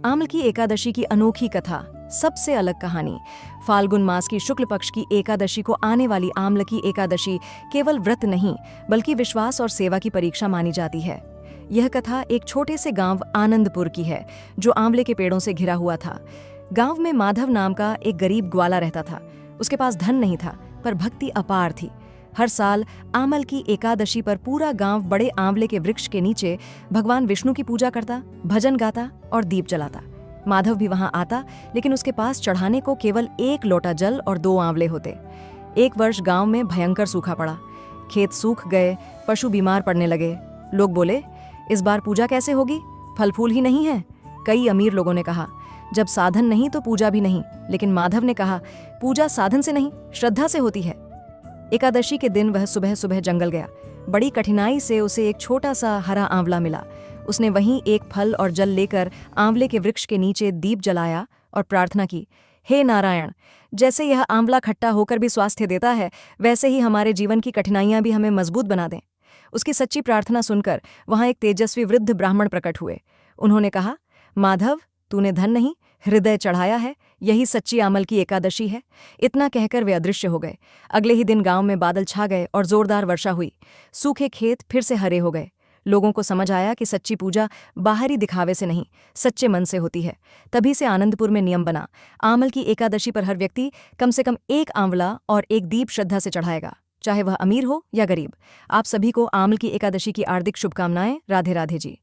आमल की एकादशी की अनोखी कथा, सबसे अलग कहानी। फाल्गुन मास की शुक्ल पक्ष की एकादशी को आने वाली आमल की एकादशी केवल व्रत नहीं बल्कि विश्वास और सेवा की परीक्षा मानी जाती है। यह कथा एक छोटे से गांव आनंदपुर की है जो आंवले के पेड़ों से घिरा हुआ था। गांव में माधव नाम का एक गरीब ग्वाला रहता था। उसके पास धन नहीं था पर भक्ति अपार थी। हर साल आमल की एकादशी पर पूरा गांव बड़े आंवले के वृक्ष के नीचे भगवान विष्णु की पूजा करता, भजन गाता और दीप जलाता। माधव भी वहां आता, लेकिन उसके पास चढ़ाने को केवल 1 लोटा जल और 2 आंवले होते। एक वर्ष गांव में भयंकर सूखा पड़ा। खेत सूख गए, पशु बीमार पड़ने लगे। लोग बोले, इस बार पूजा कैसे होगी? फल फूल ही नहीं है। कई अमीर लोगों ने कहा, जब साधन नहीं तो पूजा भी नहीं। लेकिन माधव ने कहा, पूजा साधन से नहीं, श्रद्धा से होती है। एकादशी के दिन वह सुबह सुबह जंगल गया। बड़ी कठिनाई से उसे एक छोटा सा हरा आंवला मिला। उसने वहीं एक फल और जल लेकर आंवले के वृक्ष के नीचे दीप जलाया और प्रार्थना की, हे नारायण, जैसे यह आंवला खट्टा होकर भी स्वास्थ्य देता है, वैसे ही हमारे जीवन की कठिनाइयां भी हमें मजबूत बना दें। उसकी सच्ची प्रार्थना सुनकर वहां एक तेजस्वी वृद्ध ब्राह्मण प्रकट हुए। उन्होंने कहा, माधव, तूने धन नहीं, हृदय चढ़ाया है, यही सच्ची आमल की एकादशी है। इतना कहकर वे अदृश्य हो गए। अगले ही दिन गांव में बादल छा गए और जोरदार वर्षा हुई। सूखे खेत फिर से हरे हो गए। लोगों को समझ आया कि सच्ची पूजा बाहरी दिखावे से नहीं, सच्चे मन से होती है। तभी से आनंदपुर में नियम बना, आमल की एकादशी पर हर व्यक्ति कम से कम 1 आंवला और 1 दीप श्रद्धा से चढ़ाएगा, चाहे वह अमीर हो या गरीब। आप सभी को आमल की एकादशी की हार्दिक शुभकामनाएं। राधे राधे जी।